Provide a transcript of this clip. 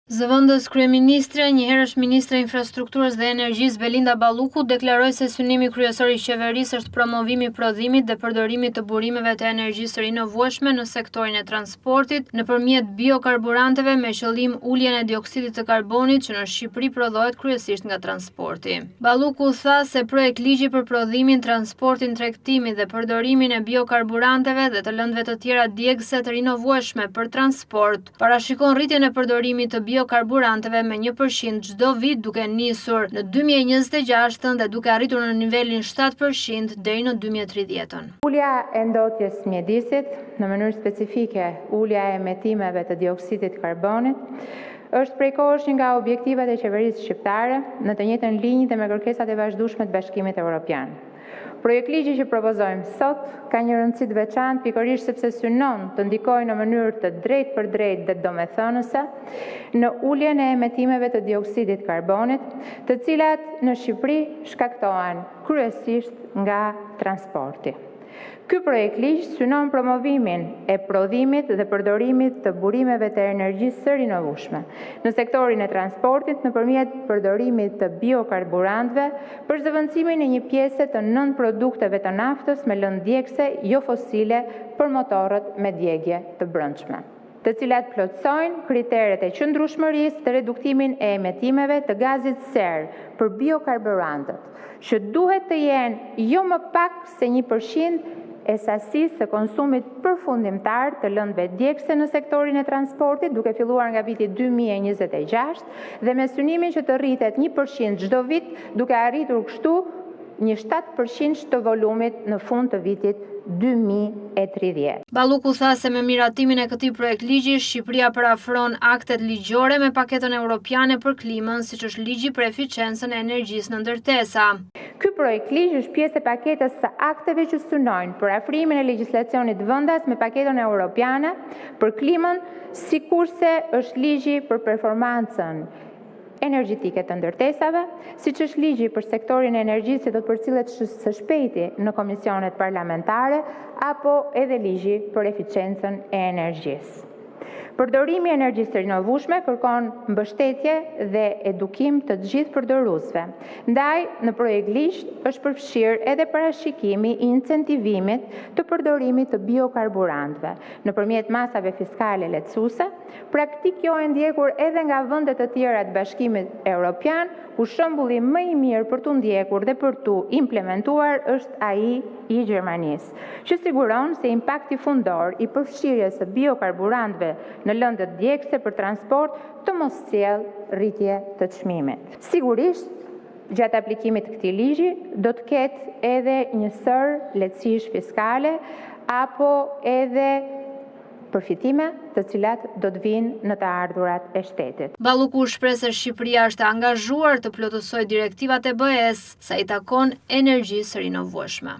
Zëvendës kryeministre, njëherësh ministre e infrastrukturës dhe energjisë Belinda Balluku deklaroi se synimi kryesor i qeverisë është promovimi i prodhimit dhe përdorimit të burimeve të energjisë së rinovueshme në sektorin e transportit nëpërmjet biokarburanteve me qëllim uljen e dioksidit të karbonit që në Shqipëri prodhohet kryesisht nga transporti. Balluku tha se projekt ligji për prodhimin, transportin, tregtimin dhe përdorimin e biokarburanteve dhe të lëndëve të tjera djegëse të rinovueshme për transport parashikon rritjen e përdorimit të biokarburanteve me 1% çdo vit, duke nisur në 2026 dhe duke arritur në nivelin 7% deri në 2030. Ulja e ndotjes mjedisit, në mënyrë specifike ulja e emetimeve të dioksidit karbonit, është prej kohësh nga objektivat e qeverisë shqiptare në të njëjtën linjë dhe me kërkesat e vazhdueshme të Bashkimit Evropian. Projekt ligji që propozojmë sot ka një rëndësi të veçantë pikërisht sepse synon të ndikojë në mënyrë të drejtë për drejtë dhe domethënëse në uljen e emetimeve të dioksidit karbonit, të cilat në Shqipëri shkaktohen kryesisht nga transporti. Ky projekt ligj synon promovimin e prodhimit dhe përdorimit të burimeve të energjisë së rinovueshme në sektorin e transportit nëpërmjet përdorimit të biokarburantëve për zëvendësimin e një pjese të 9 produkteve të naftës me lëndë djegëse jo fosile për motorët me djegje të brendshme, të cilat plotësojnë kriteret e qëndrueshmërisë të reduktimin e emetimeve të gazit ser për biokarburantët, që duhet të jenë jo më pak se 1% e sasisë së konsumit përfundimtar të lëndëve djegëse në sektorin e transportit, duke filluar nga viti 2026 dhe me synimin që të rritet 1% çdo vit, duke arritur kështu një 7% të volumit në fund të vitit 2030. Balluku tha se me miratimin e këtij projekt ligji, Shqipëria parafron aktet ligjore me paketën europiane për klimën, siç është ligji për eficiencën e energjisë në ndërtesa. Ky projekt ligj është pjesë e paketës së akteve që synojnë për afrimin e legjislacionit vendas me paketën europiane për klimën, sikurse është ligji për performancën energjetike të ndërtesave, siç është ligji për sektorin e energjisë që do të përcillet së shpejti në komisionet parlamentare, apo edhe ligji për eficiencën e energjisë. Përdorimi i energjisë së rinovueshme kërkon mbështetje dhe edukim të gjithë përdoruesve. Ndaj, në projekt ligj është përfshirë edhe parashikimi i incentivimit të përdorimit të biokarburantëve nëpërmjet masave fiskale lehtësuese, praktikë jo e ndjekur edhe nga vende të tjera të Bashkimit Evropian, ku shembulli më i mirë për tu ndjekur dhe për tu implementuar është ai i Gjermanisë, që siguron se impakti fundor i përfshirjes së biokarburantëve në lëndët djegëse për transport të mos sjellë rritje të çmimit. Sigurisht, gjatë aplikimit të këtij ligji do të ketë edhe një sër lehtësish fiskale apo edhe përfitime të cilat do të vinë në të ardhurat e shtetit. Balluku shpreh se Shqipëria është angazhuar të plotësojë direktivat e BE-s sa i takon energjisë së rinovueshme.